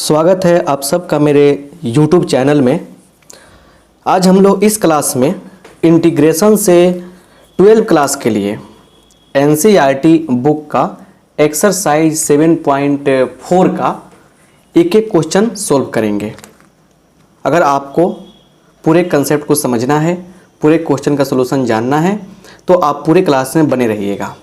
स्वागत है आप सबका मेरे YouTube चैनल में। आज हम लोग इस क्लास में इंटीग्रेशन से 12 क्लास के लिए NCERT बुक का एक्सरसाइज 7.4 का एक एक क्वेश्चन सोल्व करेंगे। अगर आपको पूरे कंसेप्ट को समझना है, पूरे क्वेश्चन का सलूशन जानना है तो आप पूरे क्लास में बने रहिएगा।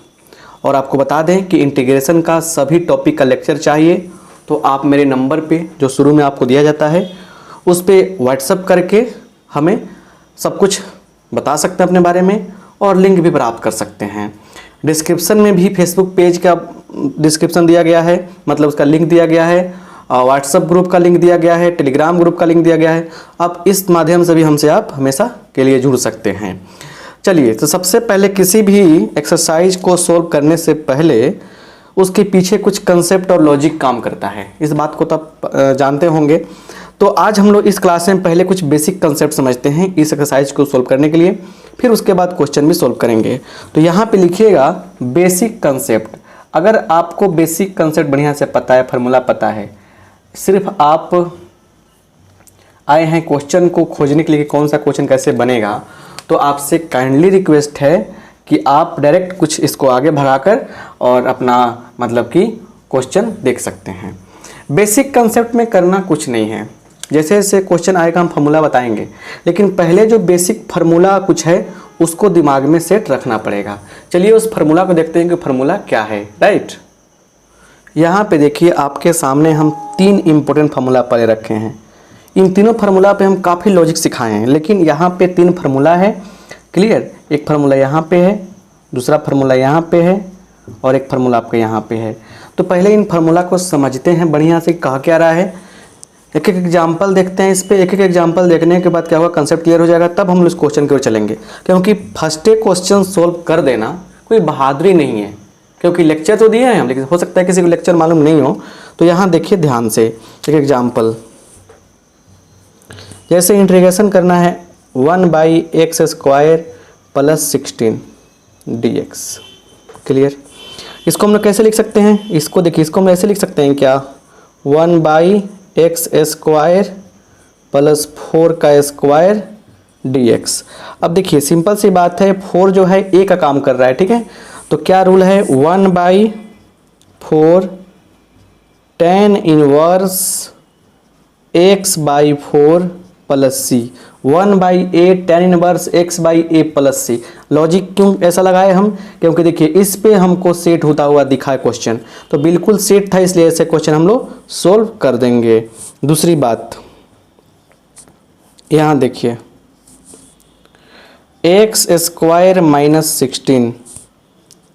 और आपको बता दें कि इंटीग्रेशन का सभी टॉपिक का लेक्चर चाहिए तो आप मेरे नंबर पे जो शुरू में आपको दिया जाता है उस पर व्हाट्सएप करके हमें सब कुछ बता सकते हैं अपने बारे में और लिंक भी प्राप्त कर सकते हैं। डिस्क्रिप्शन में भी फेसबुक पेज का डिस्क्रिप्शन दिया गया है, मतलब उसका लिंक दिया गया है, व्हाट्सएप ग्रुप का लिंक दिया गया है, टेलीग्राम ग्रुप का लिंक दिया गया है। आप इस माध्यम से भी हमसे आप हमेशा के लिए जुड़ सकते हैं। चलिए, तो सबसे पहले किसी भी एक्सरसाइज को सोल्व करने से पहले उसके पीछे कुछ कंसेप्ट और लॉजिक काम करता है। इस बात को तो आप जानते होंगे। तो आज हम लोग इस क्लास में पहले कुछ बेसिक कंसेप्ट समझते हैं इस एक्सरसाइज को सोल्व करने के लिए, फिर उसके बाद क्वेश्चन भी सोल्व करेंगे। तो यहाँ पे लिखिएगा बेसिक कंसेप्ट। अगर आपको बेसिक कंसेप्ट बढ़िया से पता है, फार्मूला पता है, सिर्फ आप आए हैं क्वेश्चन को खोजने के लिए कौन सा क्वेश्चन कैसे बनेगा, तो आपसे काइंडली रिक्वेस्ट है कि आप डायरेक्ट कुछ इसको आगे भगाकर और अपना मतलब कि क्वेश्चन देख सकते हैं। बेसिक कंसेप्ट में करना कुछ नहीं है, जैसे जैसे क्वेश्चन आएगा हम फार्मूला बताएंगे, लेकिन पहले जो बेसिक फार्मूला कुछ है उसको दिमाग में सेट रखना पड़ेगा। चलिए उस फार्मूला को देखते हैं कि फार्मूला क्या है। राइट, यहाँ पे देखिए आपके सामने हम 3 इंपॉर्टेंट फार्मूला पढ़े रखे हैं। इन तीनों फार्मूला पे हम काफ़ी लॉजिक सिखाए हैं, लेकिन यहाँ पे 3 फार्मूला है। क्लियर, एक फार्मूला यहाँ पे है, दूसरा फार्मूला यहाँ पे है और एक फार्मूला आपका यहाँ पे है। तो पहले इन फार्मूला को समझते हैं बढ़िया से, कहा क्या रहा है। एक एक एग्जाम्पल देखते हैं इस पे। एक एक एग्जाम्पल देखने के बाद क्या होगा, कंसेप्ट क्लियर हो जाएगा, तब हम इस क्वेश्चन की ओर चलेंगे। क्योंकि फर्स्ट क्वेश्चन सोल्व कर देना कोई बहादुरी नहीं है, क्योंकि लेक्चर तो दिए हैं हम, लेकिन हो सकता है किसी को लेक्चर मालूम नहीं हो। तो यहाँ देखिए ध्यान से एक एग्जाम्पल, जैसे इंटीग्रेशन करना है 1/x² + 16 dx। क्लियर, इसको हम लोग कैसे लिख सकते हैं, इसको देखिए, इसको हम ऐसे लिख सकते हैं क्या, 1/x² + 4² dx। अब देखिए सिंपल सी बात है, 4 जो है a का काम कर रहा है, ठीक है। तो क्या रूल है, 1/4 tan inverse x/4 + c, 1/a tan inverse x/a + c। Logic क्यों ऐसा लगाए हम, क्योंकि देखिए इस पे हमको सेट होता हुआ दिखा है क्वेश्चन, तो बिल्कुल सेट था, इसलिए ऐसे क्वेश्चन हम लोग सोल्व कर देंगे। दूसरी बात, यहाँ देखिए x² - 16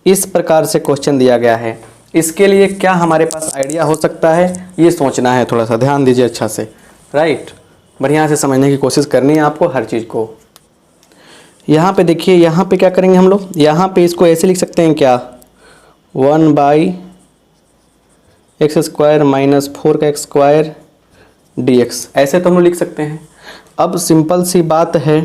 इस प्रकार से क्वेश्चन दिया गया है। इसके लिए क्या हमारे पास आइडिया हो सकता है, ये सोचना है, थोड़ा सा ध्यान दीजिए अच्छा से। राइट, बढ़िया से समझने की कोशिश करनी है आपको हर चीज़ को। यहाँ पे देखिए, यहाँ पे क्या करेंगे हम लोग, यहाँ पे इसको ऐसे लिख सकते हैं क्या, 1/x² - 4² dx, ऐसे तो हम लोग लिख सकते हैं। अब सिंपल सी बात है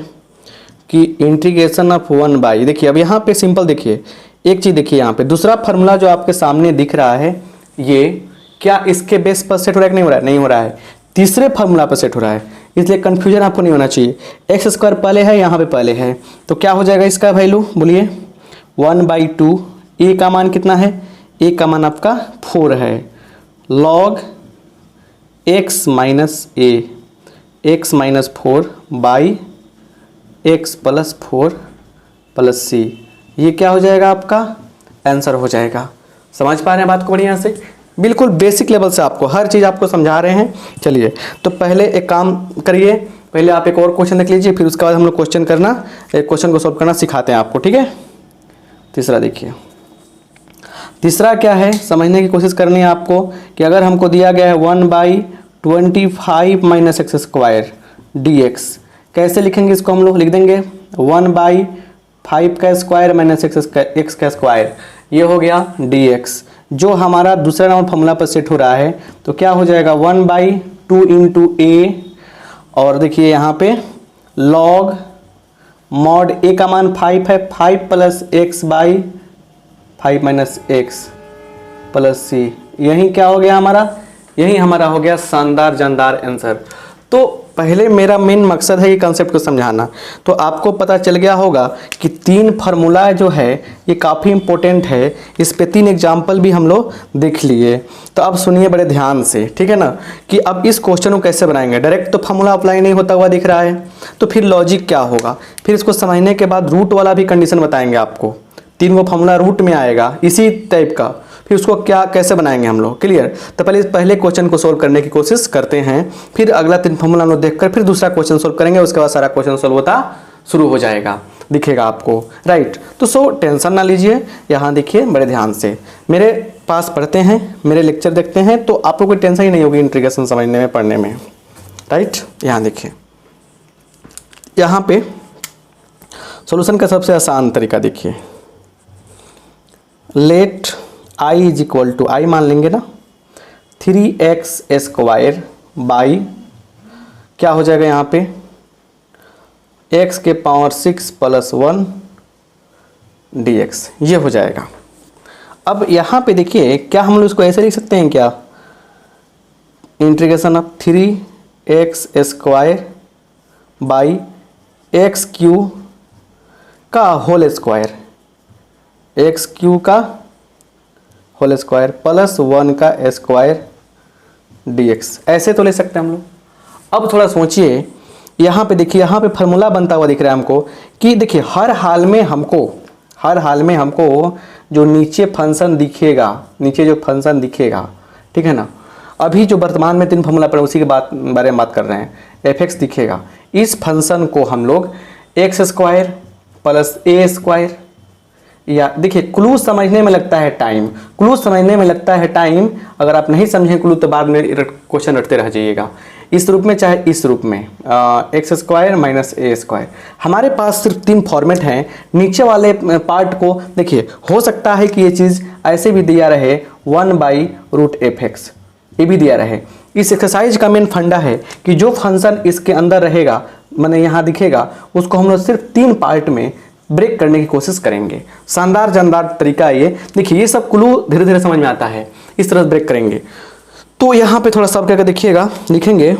कि इंटीग्रेशन ऑफ 1/, देखिए अब यहाँ पे सिंपल, देखिए एक चीज़ देखिए, यहाँ पे दूसरा फार्मूला जो आपके सामने दिख रहा है, ये क्या इसके बेस पर सेट हो रहा है कि नहीं हो रहा है, नहीं हो रहा है, तीसरे फार्मूला पर सेट हो रहा है, इसलिए कन्फ्यूजन आपको नहीं होना चाहिए। x² पहले है, यहाँ पे पहले है, तो क्या हो जाएगा इसका वैल्यू, बोलिए 1/2। a का मान कितना है, a का मान आपका 4 है, log x - a, x - 4/x + 4 + c, ये क्या हो जाएगा, आपका आंसर हो जाएगा। समझ पा रहे हैं बात को बढ़िया से, बिल्कुल बेसिक लेवल से आपको हर चीज़ आपको समझा रहे हैं। चलिए, तो पहले एक काम करिए, पहले आप एक और क्वेश्चन देख लीजिए, फिर उसके बाद हम लोग क्वेश्चन को सोल्व करना सिखाते हैं आपको, ठीक है। तीसरा देखिए, तीसरा क्या है समझने की कोशिश करनी है आपको, कि अगर हमको दिया गया है 1/25 - x² dx, कैसे लिखेंगे इसको, हम लोग लिख देंगे 1/5² - x², ये हो गया dx, जो हमारा दूसरा नंबर फार्मूला पर सेट हो रहा है। तो क्या हो जाएगा, 1/2 × a, और देखिए यहाँ पे log mod a का मान 5 है, 5 + x/5 - x + c, यही क्या हो गया हमारा यही हमारा हो गया शानदार जानदार आंसर। तो पहले मेरा मेन मकसद है ये कंसेप्ट को समझाना। तो आपको पता चल गया होगा कि 3 फार्मूला जो है ये काफ़ी इंपॉर्टेंट है। इस पे 3 एग्जाम्पल भी हम लोग देख लिए। तो अब सुनिए बड़े ध्यान से, ठीक है ना, कि अब इस क्वेश्चन को कैसे बनाएंगे। डायरेक्ट तो फार्मूला अप्लाई नहीं होता हुआ दिख रहा है, तो फिर लॉजिक क्या होगा, फिर इसको समझने के बाद रूट वाला भी कंडीशन बताएंगे आपको। 3 वो फार्मूला रूट में आएगा इसी टाइप का, फिर उसको क्या कैसे बनाएंगे हम लोग, क्लियर। तो पहले क्वेश्चन को सोल्व करने की कोशिश करते हैं, फिर अगला 3 फार्मूला हम लोग देखकर फिर दूसरा क्वेश्चन सोल्व करेंगे। उसके बाद सारा क्वेश्चन सोल्व होता शुरू हो जाएगा, दिखेगा आपको, राइट। तो सो टेंशन ना लीजिए, यहाँ देखिए बड़े ध्यान से मेरे पास पढ़ते हैं, मेरे लेक्चर देखते हैं, तो आपको कोई टेंशन ही नहीं होगी इंटीग्रेशन समझने में, पढ़ने में, राइट। यहाँ देखिए, यहाँ पे सॉल्यूशन का सबसे आसान तरीका देखिए। Let I is equal to, I मान लेंगे ना, 3x² बाई क्या हो जाएगा यहाँ पे, x के पावर 6 + 1 dx, ये हो जाएगा। अब यहाँ पे देखिए, क्या हम लोग इसको ऐसे लिख सकते हैं क्या, integration of 3x² by x³ का होल स्क्वायर, x³ का होल स्क्वायर प्लस 1 का स्क्वायर dx, ऐसे तो ले सकते हैं हम लोग। अब थोड़ा सोचिए, यहाँ पे देखिए, यहाँ पे फार्मूला बनता हुआ दिख रहा है हमको कि देखिए हर हाल में हमको जो नीचे फंक्शन दिखेगा, नीचे जो फंक्शन दिखेगा, ठीक है ना, अभी जो वर्तमान में 3 फार्मूला पर उसी के बारे में बात कर रहे हैं, f(x) दिखेगा। इस फंक्शन को हम लोग x² + a², या देखिए क्लू समझने में लगता है टाइम, अगर आप नहीं समझें क्लू तो बाद में क्वेश्चन रटते रह जाइएगा। इस रूप में चाहे इस रूप में, x² - a²। हमारे पास सिर्फ 3 फॉर्मेट हैं। नीचे वाले पार्ट को देखिए, हो सकता है कि ये चीज़ ऐसे भी दिया रहे 1/√f(x), ये भी दिया रहे। इस एक्सरसाइज का मेन फंडा है कि जो फंक्शन इसके अंदर रहेगा, मैंने यहाँ दिखेगा, उसको हम लोग सिर्फ 3 पार्ट में ब्रेक करने की कोशिश करेंगे। शानदार जानदार तरीका है ये। देखिए ये सब क्लू धीरे धीरे समझ में आता है, इस तरह से ब्रेक करेंगे। तो यहाँ पे थोड़ा सब करके देखिएगा, लिखेंगे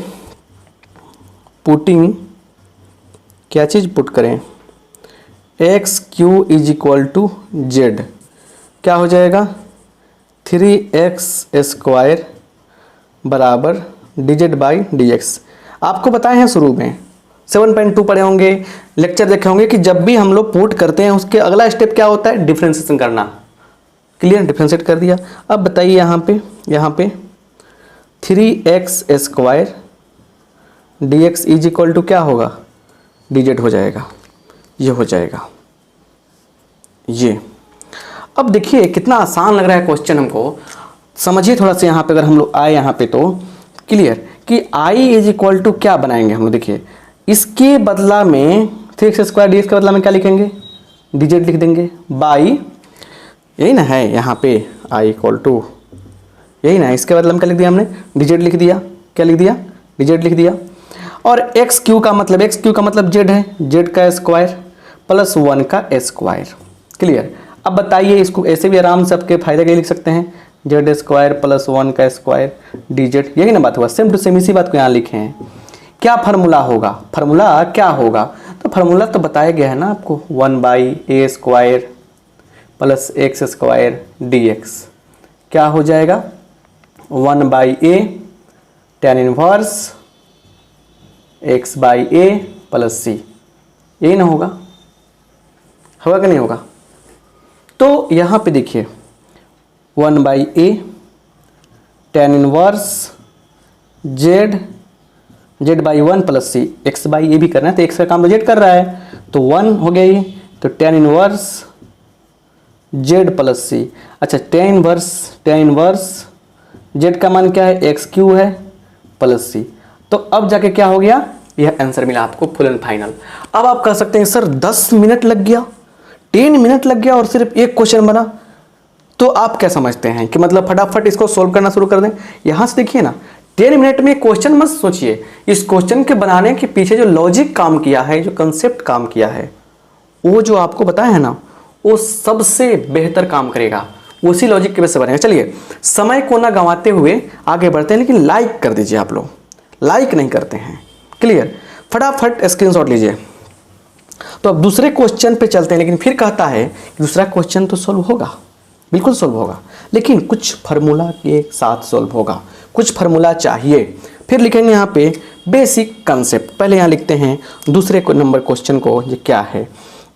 पुटिंग, क्या चीज़ पुट करें, x³ = z, क्या हो जाएगा 3x² बराबर dz/dx। आपको बताए हैं शुरू में 7.2 पढ़े होंगे, लेक्चर देखे होंगे कि जब भी हम लोग पुट करते हैं उसके अगला स्टेप क्या होता है, डिफ्रेंशिएशन करना। क्लियर, डिफ्रेंशिएट कर दिया। अब बताइए यहाँ पे 3x² dx = क्या होगा, dz हो जाएगा, ये हो जाएगा ये। अब देखिए कितना आसान लग रहा है क्वेश्चन हमको, समझिए थोड़ा सा। यहाँ पे अगर हम लोग आए यहाँ पे तो क्लियर कि i = क्या बनाएंगे हम लोग, देखिए इसके बदला में 3x² dx के बदला में क्या लिखेंगे, dz लिख देंगे बाई, यही ना है यहाँ पे i = यही ना, इसके बदले में क्या लिख दिया हमने, dz लिख दिया, क्या लिख दिया, dz लिख दिया। और x³ का मतलब z है, z का स्क्वायर प्लस 1 का स्क्वायर। क्लियर। अब बताइए, इसको ऐसे भी आराम से आपके फायदे के लिए लिख सकते हैं, z² + 1 का स्क्वायर dz, यही ना बात हुआ, सेम टू सेम इसी बात को यहाँ लिखे हैं। क्या फार्मूला होगा, फार्मूला क्या होगा, तो फार्मूला तो बताया गया है ना आपको, 1/a² + x² dx, क्या हो जाएगा 1/a tan 1 x/a + c, यही ना होगा कि नहीं होगा। तो यहाँ पे देखिए 1/a tan 1 z/1 + c, x/a भी करना है तो x का काम तो z कर रहा है, तो 1 हो गया ये, तो tan 1 z + c। अच्छा, tan 1 z का मान क्या है, x³ है प्लस c। तो अब जाके क्या हो गया, यह आंसर मिला आपको फुल एंड फाइनल। अब आप कह सकते हैं सर 10 मिनट लग गया, 10 मिनट लग गया और सिर्फ एक क्वेश्चन बना, तो आप क्या समझते हैं कि मतलब फटाफट इसको सोल्व करना शुरू कर दें। यहां से देखिए ना, 10 मिनट में क्वेश्चन मत सोचिए, इस क्वेश्चन के बनाने के पीछे जो लॉजिक काम किया है, जो कंसेप्ट काम किया है, वो जो आपको बताया है ना, वो सबसे बेहतर काम करेगा, उसी लॉजिक के बेस से बनेगा। चलिए समय को ना गंवाते हुए आगे बढ़ते हैं, लेकिन लाइक कर दीजिए। आप लोग लाइक नहीं करते हैं, क्लियर। फटाफट स्क्रीनशॉट लीजिए। तो अब दूसरे क्वेश्चन पे चलते हैं, लेकिन फिर कहता है कि दूसरा क्वेश्चन तो सोल्व होगा, बिल्कुल सोल्व होगा, लेकिन कुछ फार्मूला के साथ सोल्व होगा, कुछ फार्मूला चाहिए। फिर लिखेंगे यहाँ पे बेसिक कंसेप्ट। पहले यहाँ लिखते हैं दूसरे नंबर क्वेश्चन को, ये क्या है,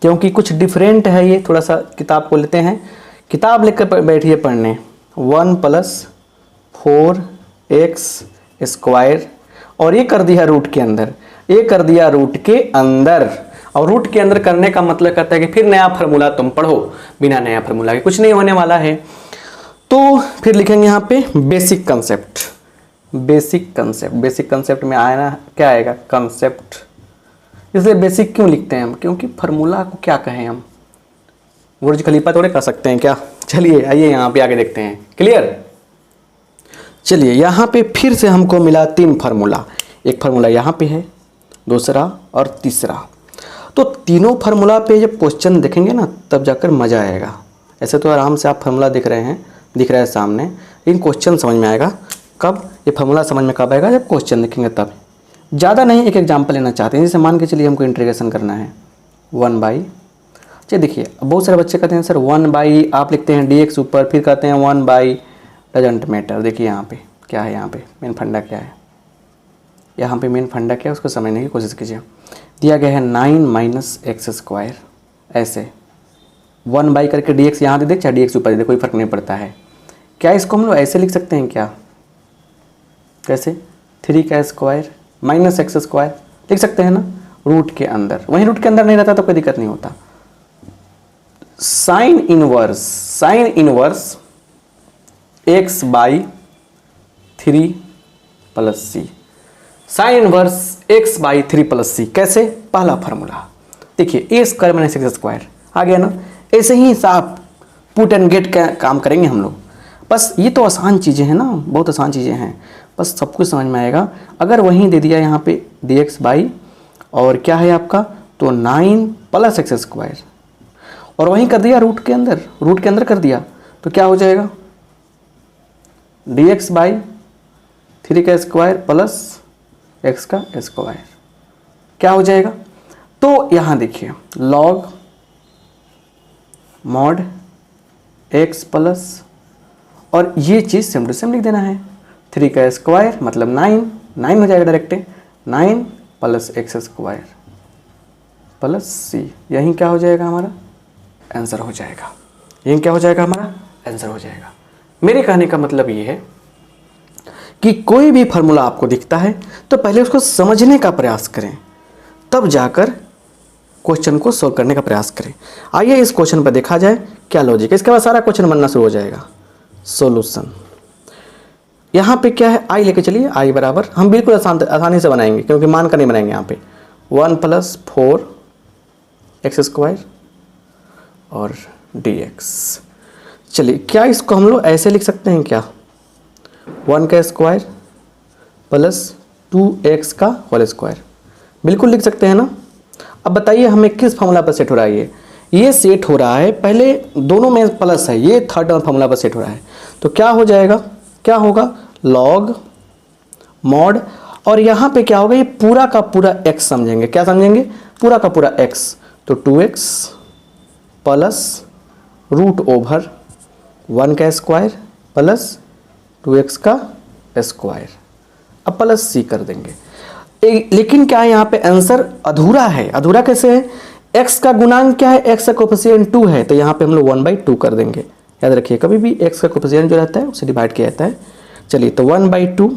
क्योंकि कुछ डिफरेंट है ये। थोड़ा सा किताब को लेते हैं, किताब लेकर बैठिए पढ़ने। 1 + 4x² और ये कर दिया रूट के अंदर, ये कर दिया रूट के अंदर। और रूट के अंदर करने का मतलब कहता है कि फिर नया फार्मूला तुम पढ़ो, बिना नया फार्मूला के कुछ नहीं होने वाला है। तो फिर लिखेंगे यहाँ पे basic concept. Basic concept, basic concept में आया ना, क्या आएगा, कंसेप्ट। इसलिए बेसिक क्यों लिखते हैं हम, क्योंकि फार्मूला को क्या कहें हम, बुर्ज खलीफा थोड़े कर सकते हैं क्या। चलिए आइए यहाँ पे आगे देखते हैं, क्लियर। चलिए यहाँ पे फिर से हमको मिला 3 फार्मूला। एक फार्मूला यहाँ पे है, दूसरा और तीसरा। तो तीनों फार्मूला पे जब क्वेश्चन देखेंगे ना, तब जाकर मज़ा आएगा। ऐसे तो आराम से आप फार्मूला दिख रहे हैं, दिख रहा है सामने, लेकिन क्वेश्चन समझ में आएगा कब, ये फार्मूला समझ में कब आएगा, जब क्वेश्चन देखेंगे तब। ज़्यादा नहीं, एक एग्जाम्पल लेना चाहते हैं। जैसे मान के चलिए हमको इंटीग्रेशन करना है 1/। चलिए देखिए, बहुत सारे बच्चे कहते हैं सर 1/, आप लिखते हैं dx ऊपर, फिर कहते हैं 1/, डजंट मैटर। देखिए यहाँ पे क्या है, यहाँ पे मेन फंडा क्या है, यहाँ पे मेन फंडा क्या है उसको समझने की कोशिश कीजिए। दिया गया है 9 - x², ऐसे 1/, करके dx यहाँ दे दे, चाहे dx ऊपर दे दे, कोई फर्क नहीं पड़ता है। क्या इसको हम लोग ऐसे लिख सकते हैं क्या, कैसे, 3² - x² लिख सकते हैं ना, रूट के अंदर। वहीं रूट के अंदर नहीं रहता तो कोई दिक्कत नहीं होता। Sine inverse x/3 + c, sine inverse x/3 + c, कैसे, पहला फार्मूला देखिए, a² - x² आ गया ना। ऐसे ही साफ पुट एंड गेट का काम करेंगे हम लोग। बस ये तो आसान चीज़ें हैं ना, बहुत आसान चीज़ें हैं, बस सब कुछ समझ में आएगा। अगर वहीं दे दिया यहाँ पे dx/, और क्या है आपका, तो 9 + x², और वहीं कर दिया रूट के अंदर, रूट के अंदर कर दिया, तो क्या हो जाएगा, dx/3² + x², क्या हो जाएगा। तो यहाँ देखिए log mod x प्लस, और ये चीज़ सेम टू सेम लिख देना है, 3² मतलब 9 हो जाएगा डायरेक्ट, 9 + x² + c। यहीं क्या हो जाएगा, हमारा आंसर हो जाएगा। यहीं क्या हो जाएगा, हमारा आंसर हो जाएगा। मेरे कहने का मतलब ये है कि कोई भी फार्मूला आपको दिखता है तो पहले उसको समझने का प्रयास करें, तब जाकर क्वेश्चन को सोल्व करने का प्रयास करें। आइए इस क्वेश्चन पर देखा जाए क्या लॉजिक है, इसके बाद सारा क्वेश्चन बनना शुरू हो जाएगा। सॉल्यूशन यहाँ पे क्या है, आई लेके चलिए, आई बराबर, हम बिल्कुल आसानी से बनाएंगे क्योंकि मान कर नहीं बनाएंगे। यहाँ पे 1 + 4x² और dx। चलिए क्या इसको हम लोग ऐसे लिख सकते हैं क्या, 1² + 2x², बिल्कुल लिख सकते हैं ना। अब बताइए हमें किस फार्मूला पर सेट हो रहा है, ये सेट हो रहा है, पहले दोनों में प्लस है, ये थर्ड फार्मूला पर सेट हो रहा है। तो क्या हो जाएगा, क्या होगा, log mod, और यहाँ पे क्या होगा, ये पूरा का पूरा x समझेंगे, क्या समझेंगे, पूरा का पूरा x, तो 2x + √1² + 2x², अब प्लस c कर देंगे। लेकिन क्या है, यहाँ पे आंसर अधूरा है। अधूरा कैसे है, x का गुणांक क्या है, x का कोफिशिएंट 2 है, तो यहाँ पे हम लोग 1/2 कर देंगे। याद रखिए कभी भी x का कोफिशिएंट जो रहता है उसे डिवाइड किया जाता है। चलिए तो 1/2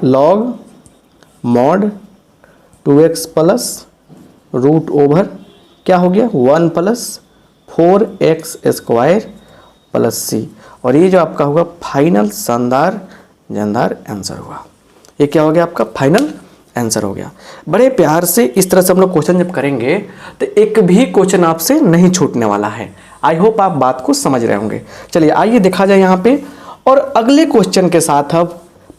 log mod 2x + √, क्या हो गया, 1 + 4x² + c, और ये जो आपका होगा फाइनल शानदार जानदार आंसर हुआ। ये क्या हो गया, आपका फाइनल आंसर हो गया। बड़े प्यार से इस तरह से हम लोग क्वेश्चन जब करेंगे तो एक भी क्वेश्चन आपसे नहीं छूटने वाला है। आई होप आप बात को समझ रहे होंगे। चलिए आइए देखा जाए यहाँ पे, और अगले क्वेश्चन के साथ अब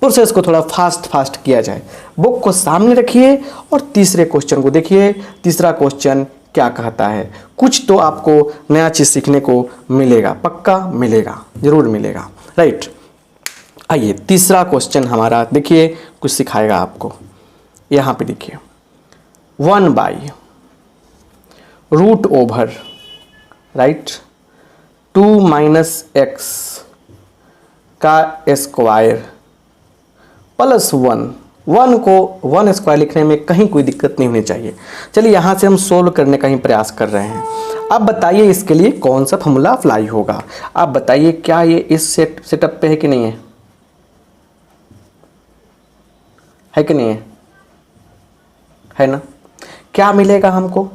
प्रोसेस को थोड़ा फास्ट किया जाए। बुक को सामने रखिए और तीसरे क्वेश्चन को देखिए। तीसरा क्वेश्चन क्या कहता है। कुछ तो आपको नया चीज़ सीखने को मिलेगा, पक्का मिलेगा, ज़रूर मिलेगा, राइट। आइए तीसरा क्वेश्चन हमारा देखिए, कुछ सिखाएगा आपको। यहाँ पे देखिए 1/√ओवर, राइट, 2 - x का स्क्वायर प्लस 1 को 1 स्क्वायर लिखने में कहीं कोई दिक्कत नहीं होनी चाहिए। चलिए यहाँ से हम सोल्व करने का ही प्रयास कर रहे हैं। अब बताइए इसके लिए कौन सा फॉर्मूला अप्लाई होगा। आप बताइए क्या ये इस सेटअप पे है कि नहीं है कि नहीं है ना। क्या मिलेगा हमको,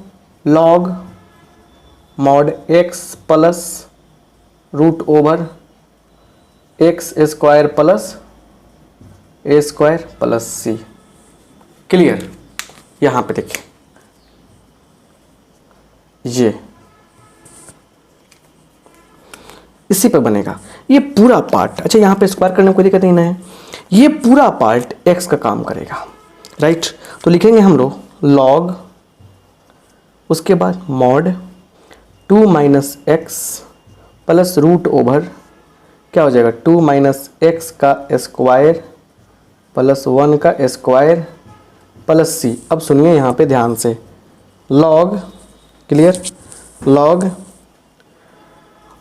log mod x plus √x square plus a square plus c। Clear. यहाँ पे देखिए ये इसी पर बनेगा ये पूरा पार्ट। अच्छा यहाँ पे स्क्वायर करने में कोई दिक्कत नहीं है, ये पूरा पार्ट x का काम करेगा, राइट। तो लिखेंगे हम लोग log, उसके बाद mod 2 - x प्लस √ओवर क्या हो जाएगा 2 - x का स्क्वायर प्लस 1 का स्क्वायर प्लस c। अब सुनिए यहाँ पे ध्यान से, log, क्लियर, log,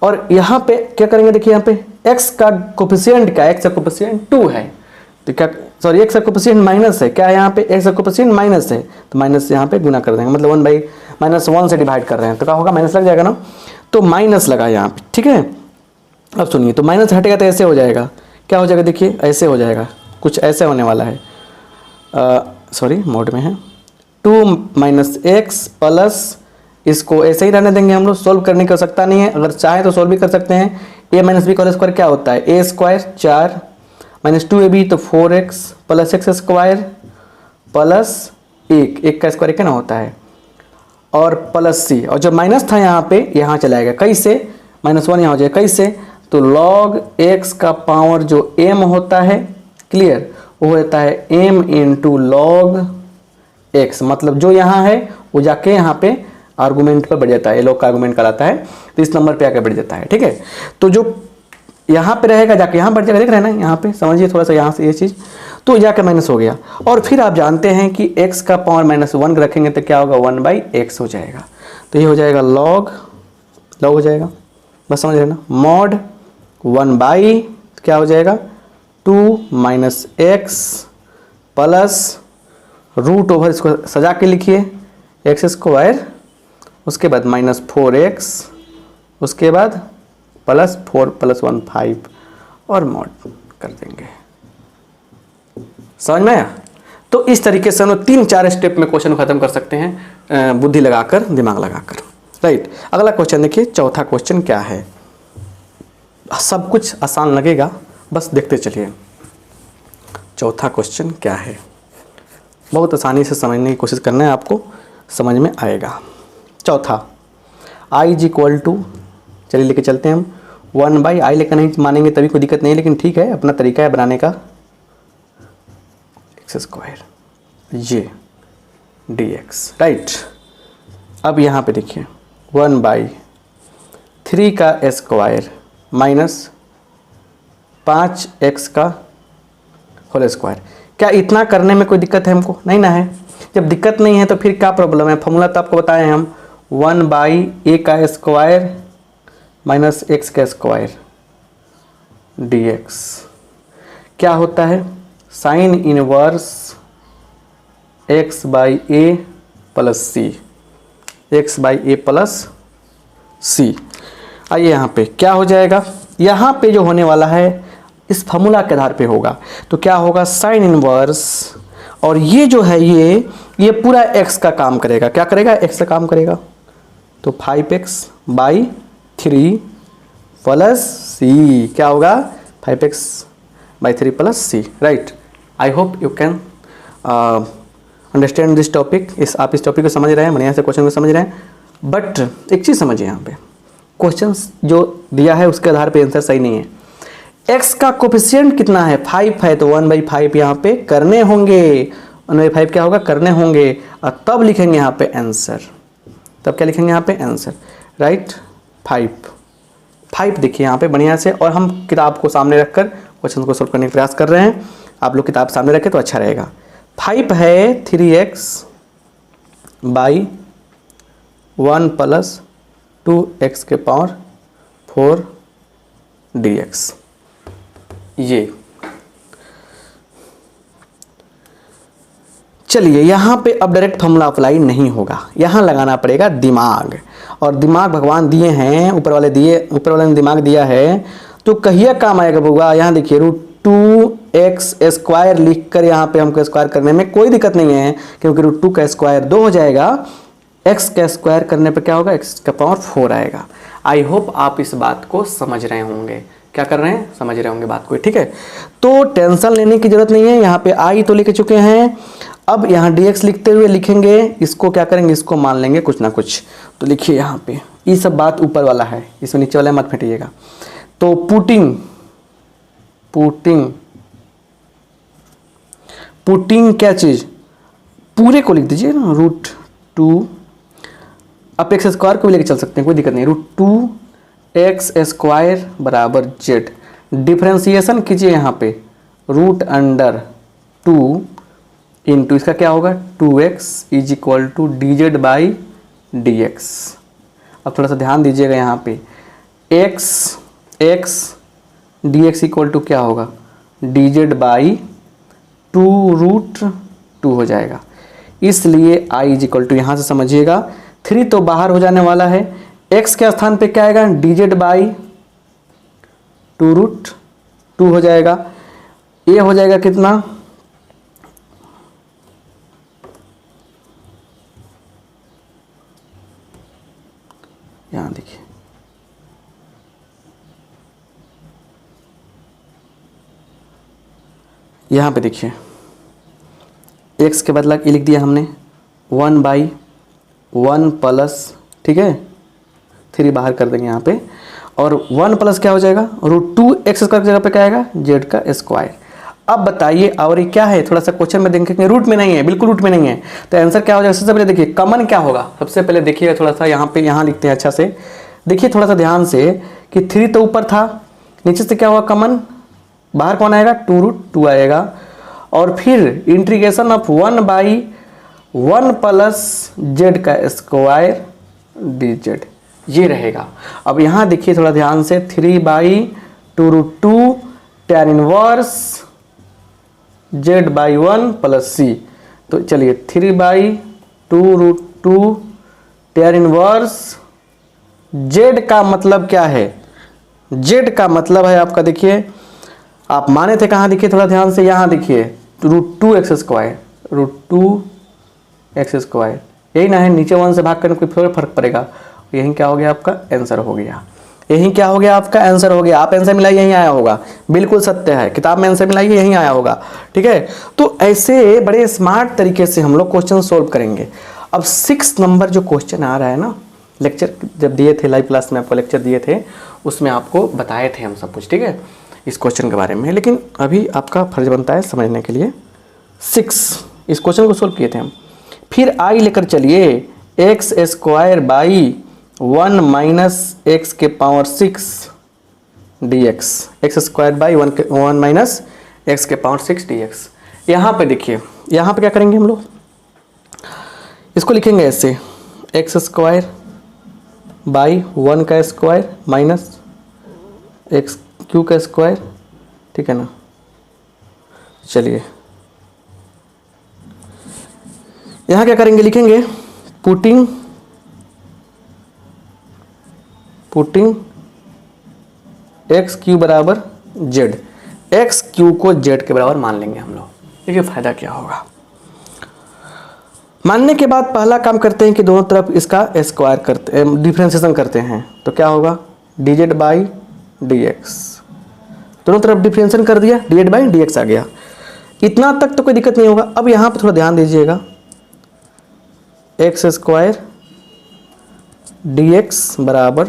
और यहाँ पे क्या करेंगे देखिए, यहाँ पे x का कोफिशिएंट क्या है, x का कोफिशिएंट 2 है, तो क्या सॉरी x का कोफिशिएंट माइनस है, क्या है यहाँ पे x का कोफिशिएंट माइनस है, तो माइनस यहाँ पे गुना कर देंगे, मतलब 1/-1 से डिवाइड कर रहे हैं तो क्या होगा, माइनस लग जाएगा ना, तो माइनस लगा यहाँ पे, ठीक है। अब सुनिए, तो माइनस हटेगा तो ऐसे हो जाएगा, क्या हो जाएगा देखिए, ऐसे हो जाएगा, कुछ ऐसे होने वाला है, सॉरी मोड में है, 2 - x प्लस, इसको ऐसे ही रहने देंगे हम लोग, सोल्व करने की आवश्यकता नहीं है, अगर चाहे तो सोल्व भी कर सकते हैं। a - b का स्क्वायर क्या होता है, a स्क्वायर 4 - 2ab तो 4x plus x square plus 1 का स्क्वायर क्या ना होता है, और प्लस c, और जब माइनस था यहाँ पे यहाँ चला जाएगा, कैसे, -1 यहाँ हो जाएगा, कैसे, तो log x का पावर जो m होता है, क्लियर, वो होता है m × log x, मतलब जो यहाँ है वो जाके यहाँ पे आर्गूमेंट पर बढ़ जाता है, log का आर्गूमेंट कहलाता है, तो इस नंबर पे आके बढ़ जाता है, ठीक है। तो जो यहाँ पे रहेगा जाके यहाँ बढ़ जाएगा, देख रहे हैं ना, यहाँ पे समझिए थोड़ा सा, यहाँ से ये चीज़ तो जाके माइनस हो गया, और फिर आप जानते हैं कि x का पावर -1 रखेंगे तो क्या होगा, 1/x हो जाएगा, तो ये हो जाएगा log हो जाएगा, बस समझ रहे ना, mod 1/ क्या हो जाएगा 2 - x प्लस √ओवर, इसको सजा के लिखिए x स्क्वायर, उसके बाद -4x, उसके बाद प्लस 4 + 1 5, और मॉड कर देंगे। समझ में आया। तो इस तरीके से हम लोग 3-4 स्टेप में क्वेश्चन खत्म कर सकते हैं, बुद्धि लगाकर, दिमाग लगाकर, राइट। अगला क्वेश्चन देखिए, चौथा क्वेश्चन क्या है, सब कुछ आसान लगेगा, बस देखते चलिए। चौथा क्वेश्चन क्या है, बहुत आसानी से समझने की कोशिश करना है, आपको समझ में आएगा। चौथा, i = चलिए लेके चलते हैं हम 1/i, लेकर नहीं मानेंगे तभी कोई दिक्कत नहीं, लेकिन ठीक है, अपना तरीका है बनाने का, x स्क्वायर ये dx, राइट। अब यहाँ पे देखिए 1/3 का स्क्वायर माइनस 5x का होल स्क्वायर। क्या इतना करने में कोई दिक्कत है हमको, नहीं ना है। जब दिक्कत नहीं है तो फिर क्या प्रॉब्लम है, फॉर्मूला तो आपको बताए हैं हम, 1/a का स्क्वायर माइनस x का स्क्वायर dx क्या होता है, sine inverse x/a plus c, x/a plus c। आइए यहाँ पे क्या हो जाएगा, यहाँ पे जो होने वाला है इस फॉर्मूला के आधार पे होगा, तो क्या होगा, साइन इनवर्स, और ये जो है ये पूरा x का काम करेगा, क्या करेगा, x का काम करेगा, तो 5x/3 प्लस c, क्या होगा 5x/3 plus c, right. I hope you can understand this topic. आप इस टॉपिक को समझ रहे हैं, बढ़िया से क्वेश्चन को समझ रहे हैं, बट एक चीज़ समझिए, यहाँ पे क्वेश्चन जो दिया है उसके आधार पे आंसर सही नहीं है। x का कोफिशिएंट कितना है, 5 है, तो 1/5 यहाँ पे करने होंगे, 1/5 क्या होगा, करने होंगे, और तब लिखेंगे यहाँ पे आंसर, तब क्या लिखेंगे यहाँ पे आंसर, राइट। 5 देखिए यहाँ पे बढ़िया से, और हम किताब को सामने रखकर क्वेश्चन को सोल्व करने का प्रयास कर रहे हैं। आप लोग किताब सामने रखें तो अच्छा रहेगा। 5 है 3x बाई 1 प्लस 2x के पावर 4 dx। ये चलिए यहाँ पे अब डायरेक्ट फॉर्मूला अप्लाई नहीं होगा, यहाँ लगाना पड़ेगा दिमाग, और दिमाग भगवान दिए हैं, ऊपर वाले ने दिमाग दिया है तो कहिए काम आएगा बउआ। यहाँ देखिए √2x² लिख कर यहाँ पे हमको स्क्वायर करने में कोई दिक्कत नहीं है, क्योंकि √2 का स्क्वायर 2 हो जाएगा, x का स्क्वायर करने पे क्या होगा, x का पावर 4 आएगा। आई होप आप इस बात को समझ रहे होंगे, क्या कर रहे हैं, समझ रहे होंगे बात को, ठीक है। तो टेंशन लेने की जरूरत नहीं है, यहाँ पे आई तो लेके चुके हैं। अब यहाँ dx लिखते हुए लिखेंगे, इसको क्या करेंगे, इसको मान लेंगे कुछ ना कुछ। तो लिखिए यहाँ पे, ये सब बात ऊपर वाला है, इसमें नीचे वाला मत फेंटिएगा। तो पुटिंग क्या चीज, पूरे को लिख दीजिए ना, √2, आप x स्क्वायर को भी लेके चल सकते हैं, कोई दिक्कत नहीं। √2x² बराबर z, डिफ्रेंसिएशन कीजिए यहाँ पे, √2 इंटू इसका क्या होगा 2x is equal to dz/dx। अब थोड़ा सा ध्यान दीजिएगा यहाँ पे, x dx इक्वल टू क्या होगा dz/2√2 हो जाएगा। इसलिए i इज इक्वल टू, यहाँ से समझिएगा 3 तो बाहर हो जाने वाला है, x के स्थान पे क्या आएगा dz/2√2 हो जाएगा। ये हो जाएगा कितना, यहाँ देखिए, यहाँ पे देखिए x के बदला ये लिख दिया हमने 1/1 प्लस, ठीक है, 3 बाहर कर देंगे यहाँ पे, और 1 प्लस क्या हो जाएगा √2x² की जगह पे क्या आएगा z का स्क्वायर। अब बताइए, और ये क्या है, थोड़ा सा क्वेश्चन में देखेंगे, रूट में नहीं है, बिल्कुल रूट में नहीं है, तो आंसर क्या हो जाएगा। सबसे पहले देखिए कॉमन क्या होगा, सबसे पहले देखिए थोड़ा सा यहाँ पे, यहाँ लिखते हैं अच्छा से, देखिए थोड़ा सा ध्यान से कि 3 तो ऊपर था, नीचे से क्या हुआ कॉमन, बाहर कौन आएगा 2√2 आएगा, और फिर इंटीग्रेशन ऑफ 1/1 प्लस z का स्क्वायर dz, ये रहेगा। अब यहाँ देखिए थोड़ा ध्यान से, 3/2√2 tan inverse z/1 plus c, तो चलिए 3/2√2 tan इनवर्स z का मतलब क्या है, z का मतलब है आपका, देखिए आप माने थे कहाँ, देखिए थोड़ा ध्यान से, यहाँ देखिए √2x², यही ना है, नीचे 1 से भाग करने कोई थोड़ा फर्क पड़ेगा, यही क्या हो गया आपका आंसर हो गया, यही क्या हो गया आपका आंसर हो गया। आप आंसर मिलाइए, यहीं आया होगा, बिल्कुल सत्य है, किताब में आंसर मिलाइए, यहीं आया होगा, ठीक है। तो ऐसे बड़े स्मार्ट तरीके से हम लोग क्वेश्चन सोल्व करेंगे। अब 6 नंबर जो क्वेश्चन आ रहा है ना, लेक्चर जब दिए थे, लाइव क्लास में आपको लेक्चर दिए थे, उसमें आपको बताए थे हम सब कुछ, ठीक है, इस क्वेश्चन के बारे में, लेकिन अभी आपका फर्ज बनता है समझने के लिए। 6 इस क्वेश्चन को सोल्व किए थे हम। फिर आई लेकर चलिए, x² / 1 - x के पावर 6 dx, x² / 1 - x के पावर 6 dx। यहाँ पे देखिए, यहाँ पे क्या करेंगे हम लोग, इसको लिखेंगे ऐसे, x² / 1 का स्क्वायर माइनस x³ का स्क्वायर, ठीक है ना। चलिए यहाँ क्या करेंगे, लिखेंगे पुटिंग x³ बराबर z, x³ को z के बराबर मान लेंगे हम लोग। देखिए फायदा क्या होगा, मानने के बाद पहला काम करते हैं कि दोनों तरफ इसका स्क्वायर करते हैं, डिफरेंशिएशन करते हैं, तो क्या होगा dz/dx, दोनों तरफ डिफरेंशिएशन कर दिया, dz/dx आ गया। इतना तक तो कोई दिक्कत नहीं होगा। अब यहाँ पे थोड़ा ध्यान दीजिएगा, x² dx बराबर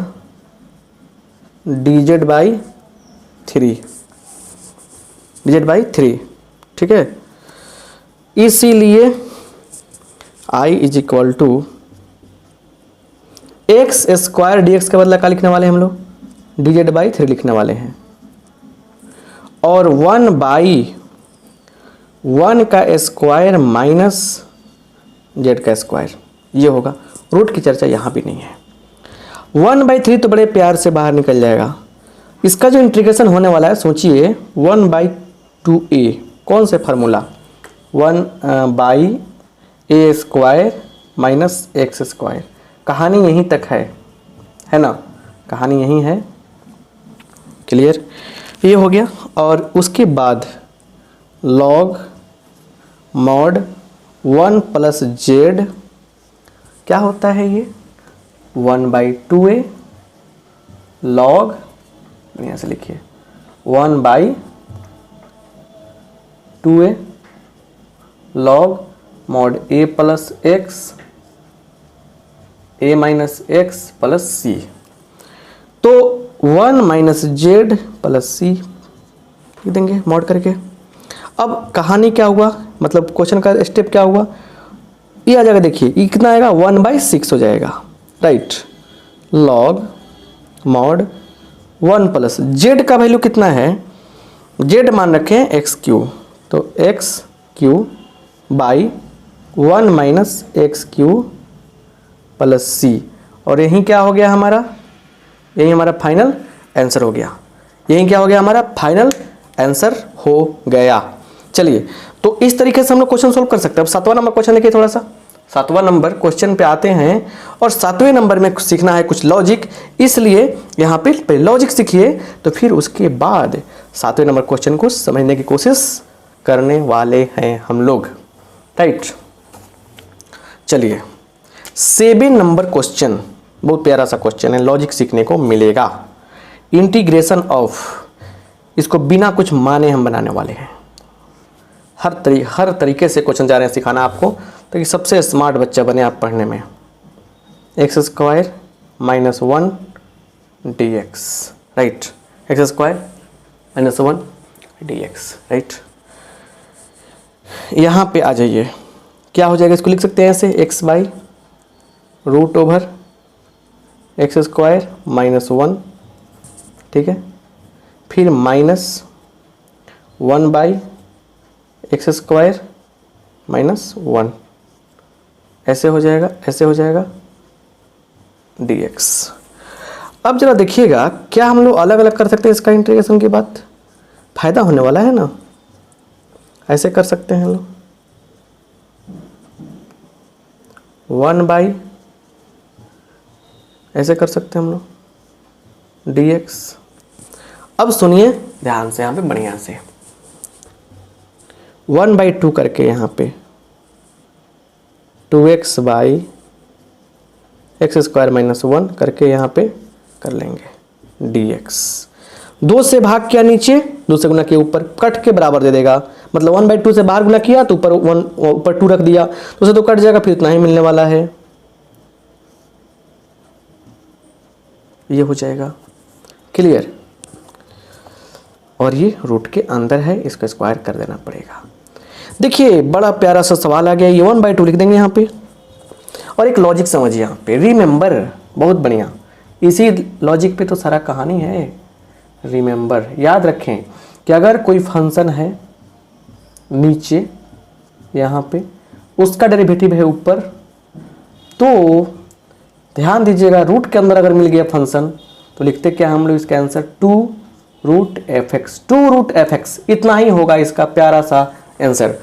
dz/3, ठीक है। इसीलिए I is equal to x square d x का बदला क्या लिखने वाले हैं हम लोग, डी जेड बाई 3 लिखने वाले हैं। और 1/1 का स्क्वायर माइनस जेड का स्क्वायर, ये होगा। रूट की चर्चा यहाँ भी नहीं है। 1/3 तो बड़े प्यार से बाहर निकल जाएगा। इसका जो इंटीग्रेशन होने वाला है सोचिए, 1/2a, कौन से formula, 1/a square minus x square. कहानी यहीं तक है ना, कहानी यहीं है। क्लियर, ये हो गया। और उसके बाद लॉग मॉड 1 प्लस जेड क्या होता है, ये 1/2a लॉग, यहाँ से लिखिए 1/2a log mod a plus x a minus x plus c. तो 1 माइनस जेड प्लस सी लिख देंगे मॉड करके। अब कहानी क्या हुआ, मतलब क्वेश्चन का स्टेप क्या हुआ, ये आ जाएगा। देखिए ये कितना आएगा, 1/6 हो जाएगा, right. Log mod 1 plus z का वैल्यू कितना है, जेड मान रखें एक्स क्यू, तो x q by 1 minus x q plus c. और यही क्या हो गया हमारा, यही हमारा फाइनल आंसर हो गया। यही क्या हो गया, हमारा फाइनल आंसर हो गया। चलिए, तो इस तरीके से हम लोग क्वेश्चन सोल्व कर सकते हैं। अब 7वां नंबर क्वेश्चन देखिए, थोड़ा सा 7वां नंबर क्वेश्चन पे आते हैं। और 7वें नंबर में सीखना है कुछ लॉजिक, इसलिए यहाँ पे लॉजिक सीखिए, तो फिर उसके बाद 7वें नंबर क्वेश्चन को समझने की कोशिश करने वाले हैं हम लोग, राइट। चलिए 7 नंबर क्वेश्चन बहुत प्यारा सा क्वेश्चन है, लॉजिक सीखने को मिलेगा। इंटीग्रेशन ऑफ, इसको बिना कुछ माने हम बनाने वाले हैं। हर तरीके से क्वेश्चन जा रहे हैं सिखाना आपको, ताकि सबसे स्मार्ट बच्चा बने आप पढ़ने में। X square minus 1 D x, right. X square minus 1 D x, right. यहाँ पे आ जाइए, क्या हो जाएगा, इसको लिख सकते हैं ऐसे, x by root over x square minus 1, ठीक है। फिर माइनस 1/, एक्स स्क्वायर माइनस 1, ऐसे हो जाएगा, ऐसे हो जाएगा dx। अब जरा देखिएगा, क्या हम लोग अलग अलग कर सकते हैं इसका इंटीग्रेशन के बाद, फायदा होने वाला है ना। ऐसे कर सकते हैं हम लोग 1/, ऐसे कर सकते हैं हम लोग dx। अब सुनिए ध्यान से, यहाँ पे बढ़िया से 1/2 करके यहाँ पे 2x by x square minus 1 करके यहाँ पे कर लेंगे dx। 2 से भाग किया नीचे, 2 से गुना किया ऊपर, कट के बराबर दे देगा। मतलब 1/2 से बाहर गुना किया तो ऊपर 2 रख दिया, तो उसे तो कट जाएगा, फिर इतना ही मिलने वाला है। ये हो जाएगा क्लियर। और ये रूट के अंदर है, इसको स्क्वायर कर देना पड़ेगा। देखिए बड़ा प्यारा सा सवाल आ गया, ये 1/2 लिख देंगे यहाँ पे। और एक लॉजिक समझिए यहाँ पे, रिमेंबर, बहुत बढ़िया, इसी लॉजिक पे तो सारा कहानी है। रिमेंबर, याद रखें कि अगर कोई फंक्शन है नीचे यहाँ पे, उसका डेरिवेटिव है ऊपर, तो ध्यान दीजिएगा रूट के अंदर अगर मिल गया फंक्शन तो लिखते क्या हम लोग, इसका आंसर 2√fx, 2√fx, इतना ही होगा इसका प्यारा सा आंसर।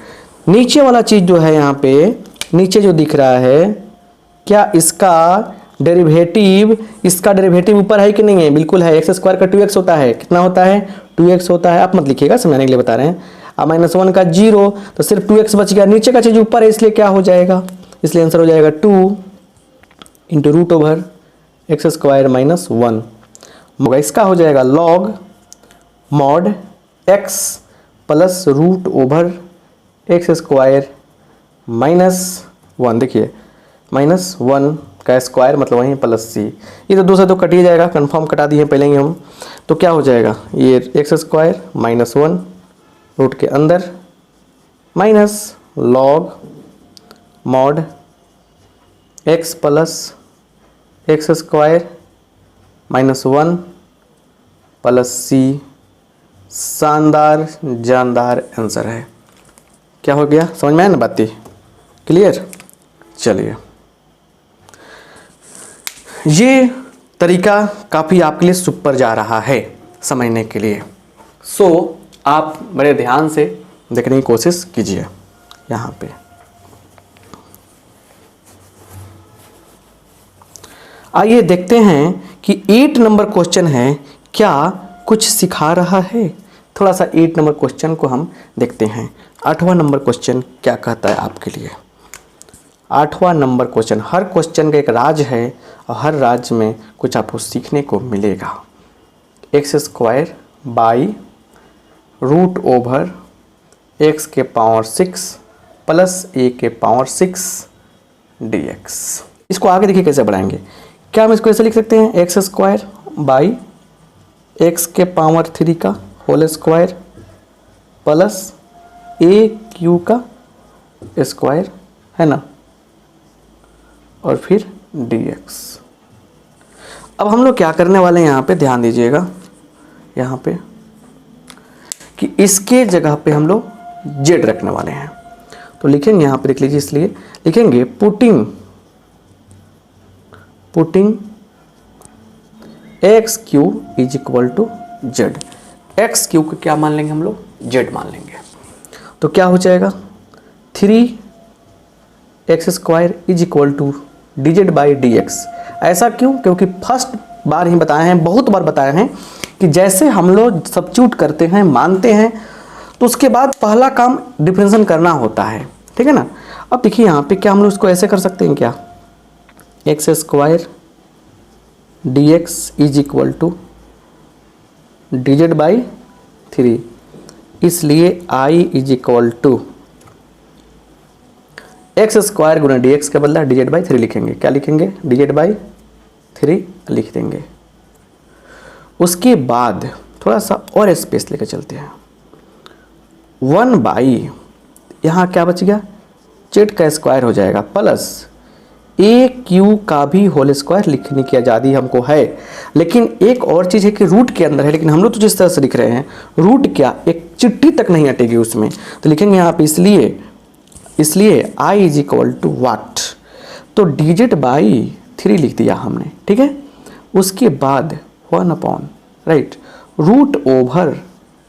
नीचे वाला चीज जो है यहाँ पे, नीचे जो दिख रहा है, क्या इसका डेरिवेटिव, इसका डेरिवेटिव ऊपर है कि नहीं है, बिल्कुल है। एक्स स्क्वायर का 2x होता है, कितना होता है 2x होता है। आप मत लिखिएगा, समझाने के लिए बता रहे हैं। अब -1 का 0, तो सिर्फ 2x बच गया, नीचे का चीज ऊपर है, इसलिए क्या हो जाएगा, इसलिए आंसर हो जाएगा 2 into root over x square minus 1 होगा। इसका हो जाएगा log mod x plus root over x square minus 1। देखिए -1 का स्क्वायर मतलब वहीं प्लस सी, ये तो 2 से तो कट ही जाएगा, कंफर्म कटा दिए पहले ही हम। तो क्या हो जाएगा, ये एक्स स्क्वायर माइनस 1 रूट के अंदर minus log mod x plus x square -1 plus c. शानदार जानदार आंसर है। क्या हो गया, समझ में आया ना बातें? क्लियर। चलिए, ये तरीका काफ़ी आपके लिए सुपर जा रहा है समझने के लिए। सो आप बड़े ध्यान से देखने की कोशिश कीजिए। यहाँ पे आइए देखते हैं कि 8 नंबर क्वेश्चन है, क्या कुछ सिखा रहा है? थोड़ा सा 8 नंबर क्वेश्चन को हम देखते हैं। 8वां नंबर क्वेश्चन क्या कहता है आपके लिए? 8वां नंबर क्वेश्चन, हर क्वेश्चन का एक राज है और हर राज में कुछ आपको सीखने को मिलेगा। X square by root over x के पावर 6 प्लस ए के पावर 6 dx। इसको आगे देखिए कैसे बढ़ाएंगे। क्या हम इसको ऐसे लिख सकते हैं, एक्स स्क्वायर बाई एक्स के पावर 3 का whole square plus a q का स्क्वायर, है ना, और फिर dx। अब हम लोग क्या करने वाले हैं, यहाँ पे ध्यान दीजिएगा, यहाँ पे कि इसके जगह पे हम लोग z रखने वाले हैं। तो लिखेंगे यहाँ पे, देख लीजिए, इसलिए लिखेंगे putting x q is equal to z. X q को क्या मान लेंगे हम लोग, जेड मान लेंगे। तो क्या हो जाएगा, 3x square is equal to dz by dx। ऐसा क्यों? क्योंकि फर्स्ट बार ही बताए हैं, बहुत बार बताए हैं कि जैसे हम लोग सब्स्टिट्यूट करते हैं, मानते हैं, तो उसके बाद पहला काम डिफरेंशिएशन करना होता है, ठीक है ना। अब देखिए यहाँ पे क्या हम लोग इसको ऐसे कर सकते हैं, क्या x square dx is equal to dz by 3, इसलिए i is equal to x square गुना dx का बदला dz बाई 3 लिखेंगे। क्या लिखेंगे, dz बाई 3 लिख देंगे। उसके बाद थोड़ा सा और स्पेस लेकर चलते हैं, 1 बाई यहाँ क्या बच गया, जेड का स्क्वायर हो जाएगा प्लस ए क्यू का भी होल स्क्वायर लिखने की आज़ादी हमको है। लेकिन एक और चीज़ है कि रूट के अंदर है, लेकिन हम लोग तो जिस तरह से लिख रहे हैं, रूट क्या, एक चिट्ठी तक नहीं हटेगी उसमें, तो लिखेंगे यहाँ पे इसलिए i इज इक्वल टू वाट, तो dz बाई 3 लिख दिया हमने, ठीक है। उसके बाद 1 अपॉन राइट रूट ओवर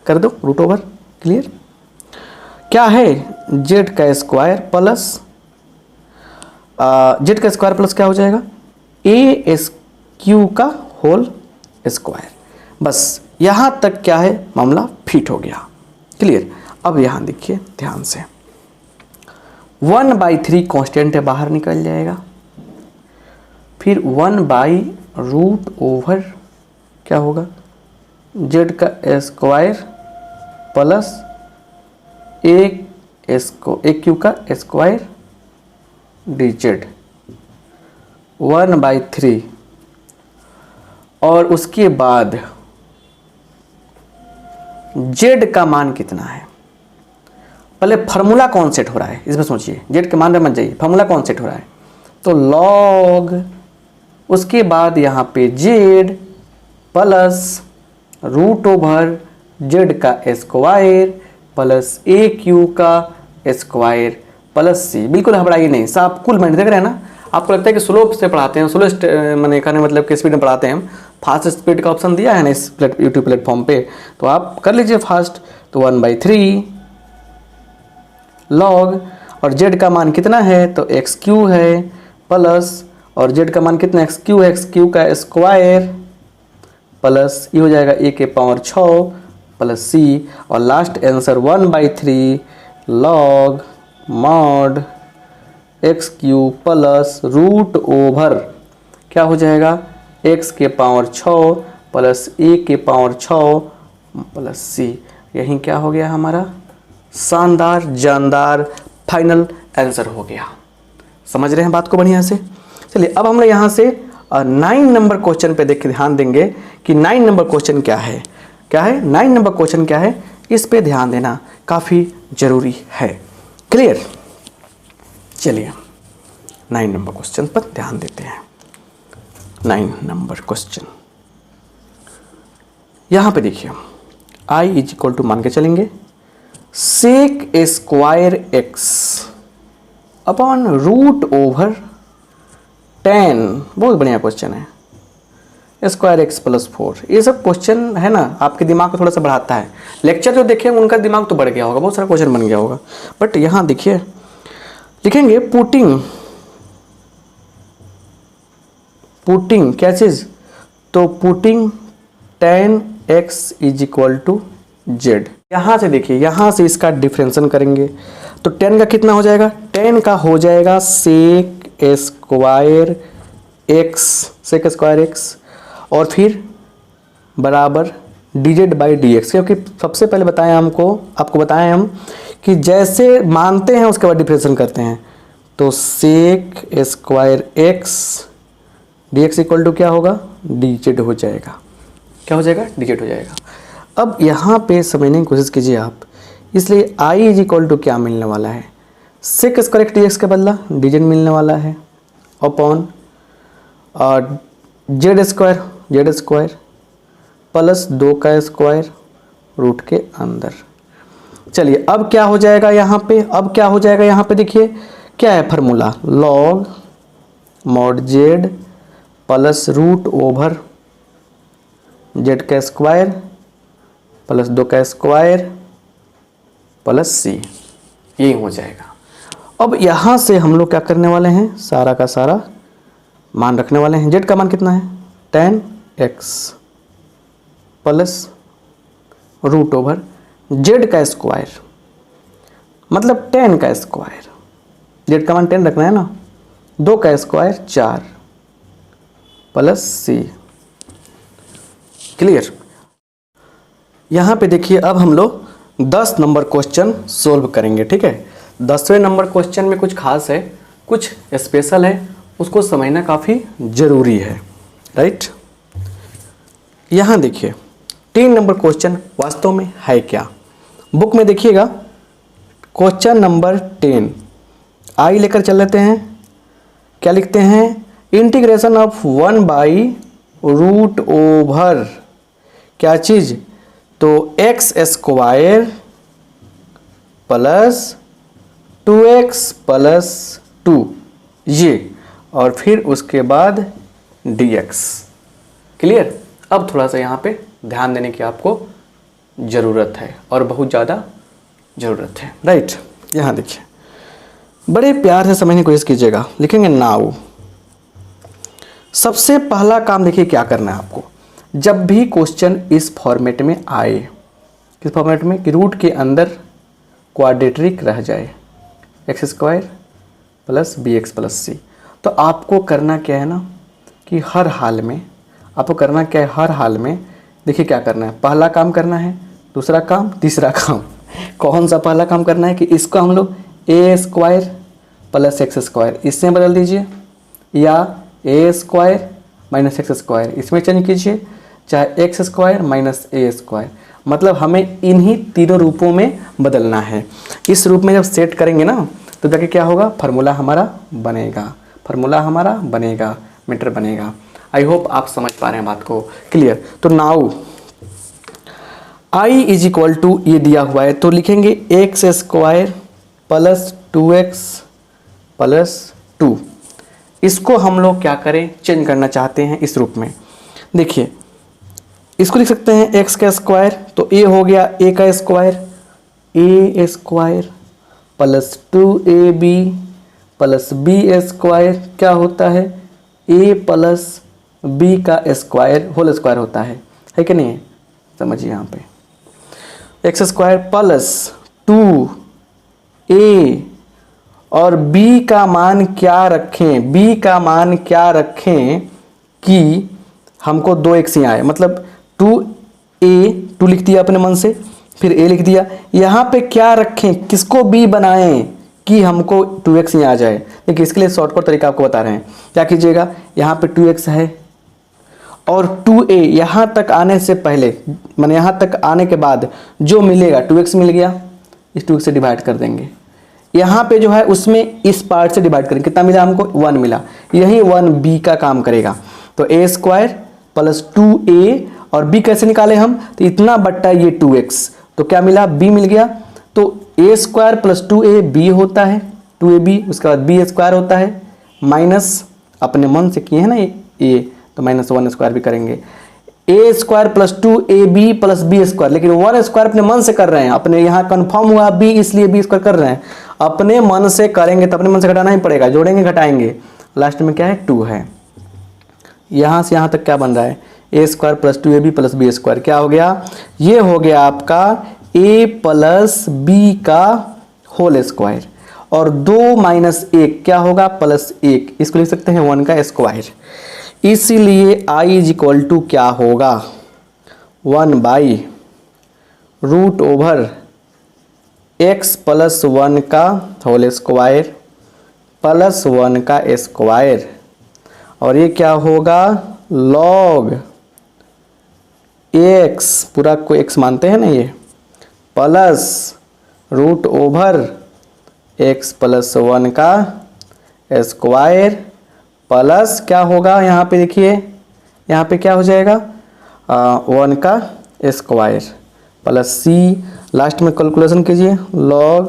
कर दो, रूट ओवर, क्लियर। क्या है, z का स्क्वायर प्लस z का स्क्वायर प्लस क्या हो जाएगा, ए एस क्यू का होल स्क्वायर। बस यहाँ तक क्या है, मामला फिट हो गया, क्लियर। अब यहाँ देखिए ध्यान से, 1/3 कांस्टेंट है, बाहर निकल जाएगा। फिर 1 बाई रूट ओवर क्या होगा, z का स्क्वायर प्लस एक क्यू का स्क्वायर dz 1/3। और उसके बाद z का मान कितना है, पहले फार्मूला कौन सेट हो रहा है इसमें सोचिए, z के मान में मत जाइए, फार्मूला कौन सेट हो रहा है, तो log, उसके बाद यहाँ पे z plus root over z का स्क्वायर प्लस ए क्यू का स्क्वायर प्लस सी। बिल्कुल घबराइए नहीं, सब कुल मैंने देख रहे हैं ना। आपको लगता है कि स्लो से पढ़ाते हैं, स्लो मैंने कहने मतलब कि स्पीड में पढ़ाते हैं हम, फास्ट स्पीड का ऑप्शन दिया है ना इस यूट्यूब प्लेटफॉर्म पे, तो आप कर लीजिए फास्ट। तो 1/3 लॉग, और z का मान कितना है, तो एक्स क्यू है प्लस, और z का मान कितना, एक्स क्यू का स्क्वायर प्लस ये हो जाएगा ए के पावर 6 प्लस सी, और last answer 1/3 log mod x q plus root over क्या हो जाएगा, एक्स के पावर 6 प्लस ए के पावर 6 प्लस सी। यही क्या हो गया हमारा शानदार जानदार फाइनल आंसर हो गया। समझ रहे हैं बात को बढ़िया से। चलिए अब हम लोग यहाँ से 9 नंबर क्वेश्चन पे देख के ध्यान देंगे कि 9 नंबर क्वेश्चन क्या है, 9 नंबर क्वेश्चन क्या है, इस पे ध्यान देना काफ़ी ज़रूरी है, क्लियर। चलिए 9 नंबर क्वेश्चन पर ध्यान देते हैं। 9 नंबर क्वेश्चन। यहाँ पे देखिए i इज इक्वल टू मान के चलेंगे sec square x upon root over 10। बहुत बढ़िया क्वेश्चन है। स्क्वायर एक्स प्लस 4, ये सब क्वेश्चन है ना आपके दिमाग को थोड़ा सा बढ़ाता है। लेक्चर जो देखे उनका दिमाग तो बढ़ गया होगा, बहुत सारा क्वेश्चन बन गया होगा। बट यहाँ देखिए लिखेंगे पुटिंग क्या चीज़, तो putting tan x is equal to z. यहाँ से देखिए, यहाँ से इसका डिफरेंशन करेंगे तो tan का कितना हो जाएगा, tan का हो जाएगा सेक स्क्वायर एक्स और फिर बराबर dz बाई dx। क्योंकि सबसे पहले आपको बताएं हम कि जैसे मानते हैं उसके बाद डिफरेंशिएशन करते हैं। तो sec square x dx equal to क्या होगा, dz हो जाएगा। क्या हो जाएगा, dz हो जाएगा। अब यहाँ पे समझने की कोशिश कीजिए आप, इसलिए i इज इक्वल टू क्या मिलने वाला है, सेक स्क्वायर एक्स dx के बदला dz मिलने वाला है अपॉन जेड स्क्वायर प्लस 2 का स्क्वायर रूट के अंदर। चलिए अब क्या हो जाएगा यहाँ पे, देखिए क्या है formula, log mod z plus root over z का स्क्वायर प्लस 2 का स्क्वायर प्लस सी, यही हो जाएगा। अब यहाँ से हम लोग क्या करने वाले हैं, सारा का सारा मान रखने वाले हैं। जेड का मान कितना है, tan x plus root over z का स्क्वायर मतलब 10 का स्क्वायर, जेड का मान 10 रखना है ना, 2 का स्क्वायर 4 प्लस सी। क्लियर। यहाँ पे देखिए अब हम लोग 10 नंबर क्वेश्चन सोल्व करेंगे। ठीक है, 10वें नंबर क्वेश्चन में कुछ खास है, कुछ स्पेशल है, उसको समझना काफ़ी ज़रूरी है। राइट, यहाँ देखिए 3 नंबर क्वेश्चन वास्तव में है क्या, बुक में देखिएगा क्वेश्चन नंबर 10 आई लेकर चल लेते हैं। क्या लिखते हैं, integration of 1 by root over क्या चीज़, तो x square plus 2x plus 2 ये, और फिर उसके बाद dx। क्लियर। अब थोड़ा सा यहाँ पे ध्यान देने की आपको ज़रूरत है और बहुत ज़्यादा ज़रूरत है। राइट, यहाँ देखिए बड़े प्यार से समझने की कोशिश कीजिएगा। लिखेंगे नाउ, सबसे पहला काम देखिए क्या करना है आपको, जब भी क्वेश्चन इस फॉर्मेट में आए, किस फॉर्मेट में, कि रूट के अंदर क्वाड्रेटिक रह जाए x square plus b x plus c, तो आपको करना क्या है ना कि हर हाल में आपको करना क्या है, हर हाल में देखिए क्या करना है, पहला काम करना है, दूसरा काम, तीसरा काम। कौन सा पहला काम करना है कि इसको हम लोग ए स्क्वायर प्लस एक्स स्क्वायर इससे बदल दीजिए, या ए स्क्वायर माइनस एक्स स्क्वायर इसमें चेंज कीजिए, चाहे एक्स स्क्वायर माइनस ए स्क्वायर, मतलब हमें इन्हीं तीनों रूपों में बदलना है। इस रूप में जब सेट करेंगे ना तो जाके क्या होगा, फार्मूला हमारा बनेगा, मीटर बनेगा। आई होप आप समझ पा रहे हैं बात को। क्लियर। तो now i is equal to ये दिया हुआ है तो लिखेंगे x square plus 2x plus 2। इसको हम लोग क्या करें, चेंज करना चाहते हैं इस रूप में। देखिए इसको लिख सकते हैं x का स्क्वायर, तो a हो गया a का square, a square plus 2ab plus b square क्या होता है, a प्लस b का स्क्वायर होल स्क्वायर होता है कि नहीं, समझिए यहाँ पे एक्स स्क्वायर प्लस 2a और b का मान क्या रखें, कि हमको 2x ही आए, मतलब 2 लिख दिया अपने मन से, फिर a लिख दिया। यहाँ पे क्या रखें, किसको b बनाएं कि हमको 2x ही आ जाए। देखिए इसके लिए शॉर्टकट तरीका आपको बता रहे हैं। क्या कीजिएगा, यहाँ पे 2x है और 2a यहाँ तक आने से पहले, माने यहाँ तक आने के बाद जो मिलेगा 2x मिल गया, इस 2x से डिवाइड कर देंगे। यहाँ पे जो है उसमें इस पार्ट से डिवाइड करेंगे, कितना मिला हमको, 1 मिला, यही 1b का काम करेगा। तो ए स्क्वायर प्लस 2a और b कैसे निकाले हम, तो इतना बट्टा ये 2x, तो क्या मिला, b मिल गया। तो a square plus 2a b होता है 2ab, उसके बाद b स्क्वायर होता है माइनस, अपने मन से किए हैं ना ये a, तो माइनस 1 स्क्वायर भी करेंगे, a square plus 2ab plus b square, लेकिन 1 स्क्वायर अपने मन से कर रहे हैं, अपने यहाँ कन्फर्म हुआ b इसलिए b स्क्वायर कर रहे हैं, अपने मन से करेंगे तो अपने मन से घटाना ही पड़ेगा, जोड़ेंगे घटाएंगे, लास्ट में क्या है 2 है। यहाँ से यहाँ तक क्या बन रहा है, a square plus 2ab plus b square, क्या हो गया, ये हो गया आपका a प्लस बी का होल स्क्वायर, और 2 माइनस 1 क्या होगा, प्लस 1, इसको लिख सकते हैं 1 का स्क्वायर। इसीलिए i इज इक्वल टू क्या होगा, 1/√ओवर x प्लस 1 का होल स्क्वायर प्लस 1 का स्क्वायर, और ये क्या होगा, log x, पूरा को x मानते हैं ना ये, प्लस √ओवर x प्लस 1 का स्क्वायर प्लस क्या होगा, यहाँ पे देखिए, यहाँ पे क्या हो जाएगा 1 का स्क्वायर प्लस c, लास्ट में कैलकुलेशन कीजिए, log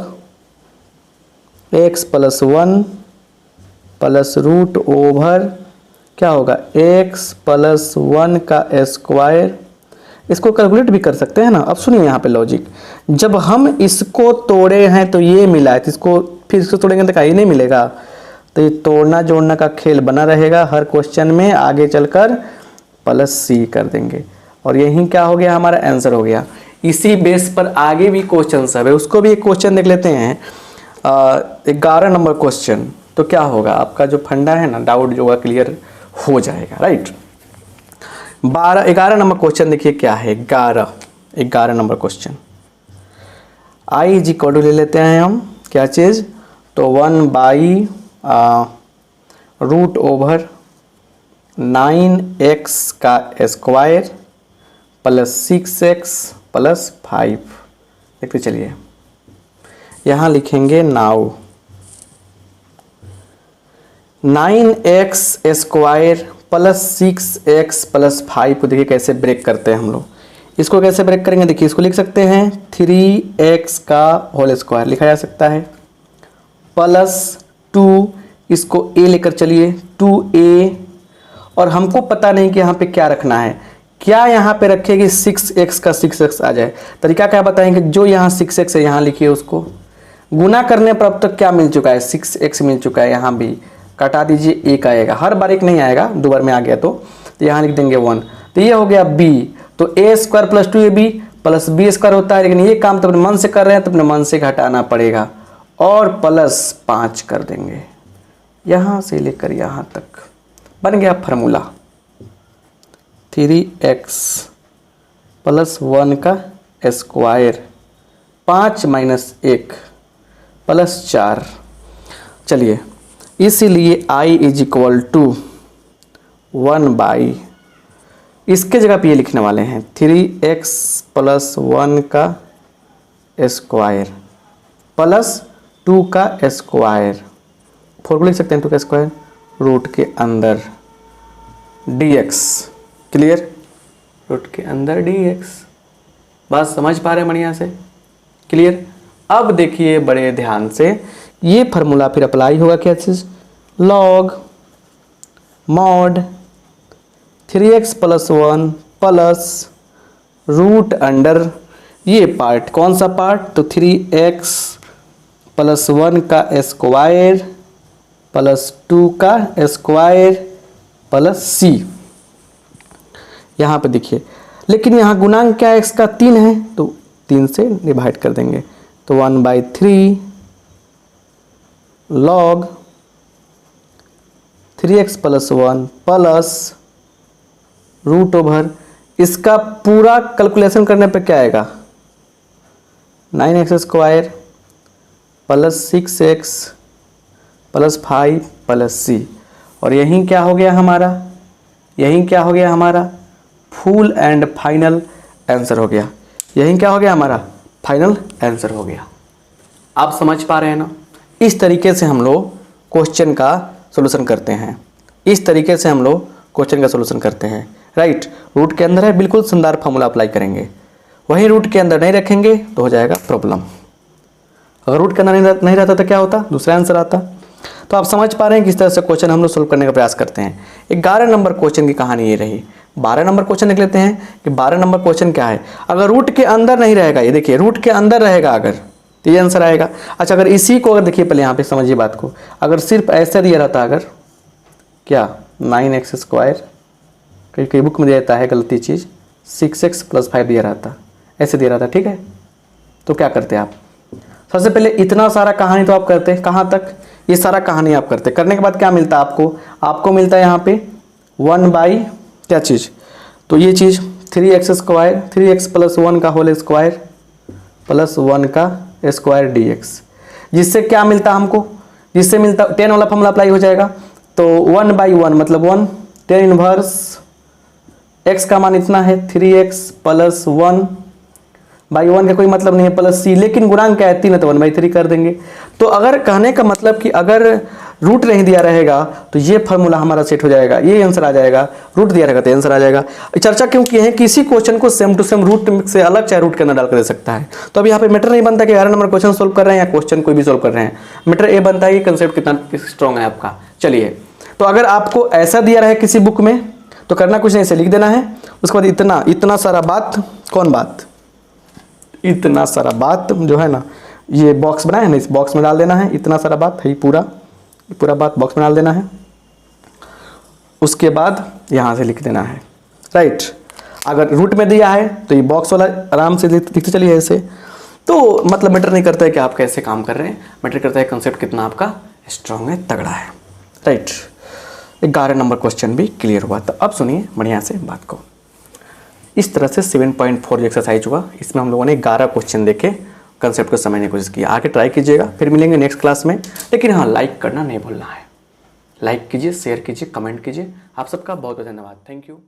x plus 1 plus √over क्या होगा x प्लस 1 का स्क्वायर, इसको कैलकुलेट भी कर सकते हैं ना। अब सुनिए यहाँ पे लॉजिक, जब हम इसको तोड़े हैं तो ये मिला है, तो इसको फिर इसको तोड़ेंगे तो क्या ये नहीं मिलेगा, तो ये तोड़ना जोड़ना का खेल बना रहेगा हर क्वेश्चन में, आगे चलकर प्लस सी कर देंगे, और यही क्या हो गया, हमारा आंसर हो गया। इसी बेस पर आगे भी क्वेश्चन सब है, उसको भी एक क्वेश्चन देख लेते हैं, 11 नंबर क्वेश्चन। तो क्या होगा, आपका जो फंडा है ना, डाउट जो होगा क्लियर हो जाएगा, राइट। 11 नंबर क्वेश्चन देखिए क्या है, 11 number question, i is equal to ले लेते हैं हम क्या चीज़, तो 1/√ओवर 9x का स्क्वायर प्लस 6x प्लस 5, देखते चलिए, यहाँ लिखेंगे now 9x square plus 6x plus 5 को देखिए कैसे ब्रेक करते हैं हम लोग, इसको कैसे ब्रेक करेंगे, देखिए इसको लिख सकते हैं 3x का होल स्क्वायर लिखा जा सकता है, प्लस 2, इसको a लेकर चलिए 2a, और हमको पता नहीं कि यहाँ पे क्या रखना है, क्या यहाँ पे रखे कि 6x का 6x आ जाए, तरीका क्या बताएंगे, जो यहाँ 6x है यहाँ लिखिए, उसको गुना करने पर अब तक क्या मिल चुका है, 6x मिल चुका है, यहाँ भी कटा दीजिए, एक आएगा, हर बार एक नहीं आएगा, 2 बार में आ गया तो यहाँ लिख देंगे 1, तो ये हो गया b, तो a square plus 2ab plus b square होता है, लेकिन ये काम तो अपने मन से कर रहे हैं तो अपने मन से घटाना पड़ेगा, और प्लस 5 कर देंगे, यहाँ से लेकर यहाँ तक बन गया फार्मूला 3x प्लस 1 का स्क्वायर 5 माइनस 1 प्लस 4, चलिए इसीलिए i इज इक्वल टू 1/, इसके जगह पे ये लिखने वाले हैं 3x प्लस 1 का स्क्वायर प्लस 2 का स्क्वायर, 4 को लिख सकते हैं 2 का स्क्वायर, रूट के अंदर dx, क्लियर, रूट के अंदर dx, बात समझ पा रहे हैं बढ़िया से, क्लियर। अब देखिए बड़े ध्यान से, ये फार्मूला फिर अप्लाई होगा क्या चीज़, log mod 3x plus 1 plus root under, ये पार्ट कौन सा पार्ट, तो 3x प्लस 1 का स्क्वायर प्लस 2 का स्क्वायर प्लस c, यहाँ पे देखिए, लेकिन यहाँ गुणांक क्या है, x का 3 है तो 3 से डिवाइड कर देंगे, तो 1/3 log 3x plus 1 plus root over, इसका पूरा कैलकुलेशन करने पे क्या आएगा, 9x square plus 6x plus 5 plus c, और यही क्या हो गया हमारा, यही क्या हो गया हमारा फुल एंड फाइनल आंसर हो गया, यही क्या हो गया हमारा फाइनल आंसर हो गया। आप समझ पा रहे हैं ना, इस तरीके से हम लोग क्वेश्चन का सॉल्यूशन करते हैं, इस तरीके से हम लोग क्वेश्चन का सोल्यूशन करते हैं, राइट। रूट के अंदर है, बिल्कुल शानदार फॉर्मूला अप्लाई करेंगे। वहीं रूट के अंदर नहीं रखेंगे तो हो जाएगा प्रॉब्लम। अगर रूट के अंदर नहीं रहता तो क्या होता, दूसरा आंसर आता। तो आप समझ पा रहे हैं किस तरह से क्वेश्चन हम लोग सोल्व करने का प्रयास करते हैं। 11 नंबर क्वेश्चन की कहानी ये रही। 12 नंबर क्वेश्चन देख लेते हैं कि 12 नंबर क्वेश्चन क्या है। अगर रूट के अंदर नहीं रहेगा, ये देखिए रूट के अंदर रहेगा अगर, तो ये आंसर आएगा। अच्छा, अगर इसी को अगर देखिए, पहले यहाँ पे समझिए बात को, अगर सिर्फ ऐसा दिया रहता, अगर क्या 9x², कई बुक में दिया रहता है गलती चीज़, 6x + 5 दिया रहता, ऐसे दिया रहता, ठीक है। तो क्या करते आप, सबसे पहले इतना सारा कहानी तो आप करते, कहाँ तक, ये सारा कहानी आप करते। करने के बाद क्या मिलता है आपको मिलता है यहाँ पे 1 क्या चीज़, तो ये चीज़ 3x², 3x + 1 का होल स्क्वायर + 1 का स्क्वायर dx, जिससे क्या मिलता हमको, जिससे मिलता 10 वाला फॉर्मूला अप्लाई हो जाएगा। तो 1/1 मतलब 1, 10 इनवर्स x का मान इतना है 3x + 1/1 का कोई मतलब नहीं है, प्लस c, लेकिन गुणांक क्या है 3 है तो 1/3 कर देंगे। तो अगर कहने का मतलब कि अगर रूट नहीं दिया रहेगा तो ये फार्मूला हमारा सेट हो जाएगा, ये आंसर आ जाएगा। रूट दिया रहेगा तो आंसर आ जाएगा। चर्चा क्यों की है, किसी क्वेश्चन को सेम टू सेम रूट से अलग चाहे रूट के अंदर डाल कर दे सकता है। तो अब यहाँ पे मैटर नहीं बनता कि 11 नंबर क्वेश्चन सोल्व कर रहे हैं या क्वेश्चन कोई भी सोल्व कर रहे हैं, मैटर ये बनता है कि कंसेप्ट कितना स्ट्रॉन्ग है आपका। चलिए, तो अगर आपको ऐसा दिया रहे किसी बुक में तो करना कुछ नहीं, ऐसे लिख देना है। उसके बाद इतना सारा बात, कौन बात, इतना सारा बात जो है ना, ये बॉक्स बनाया है ना, इस बॉक्स में डाल देना है। इतना सारा बात है, पूरा बात बॉक्स में डाल देना है। उसके बाद यहाँ से लिख देना है, राइट। अगर रूट में दिया है तो ये बॉक्स वाला आराम से लिखते चलिए ऐसे। तो मतलब मैटर नहीं करता है कि आप कैसे काम कर रहे हैं, मैटर करता है कंसेप्ट कितना आपका स्ट्रांग है, तगड़ा है, राइट। 11 नंबर क्वेश्चन भी क्लियर हुआ। तो अब सुनिए बढ़िया से बात को। इस तरह से 7.4 जो एक्सरसाइज हुआ, इसमें हम लोगों ने 11 क्वेश्चन देखे, कंसेप्ट को समझने की कोशिश की। आगे ट्राई कीजिएगा, फिर मिलेंगे नेक्स्ट क्लास में। लेकिन हाँ, लाइक करना नहीं भूलना है। लाइक कीजिए, शेयर कीजिए, कमेंट कीजिए। आप सबका बहुत बहुत धन्यवाद। Thank you.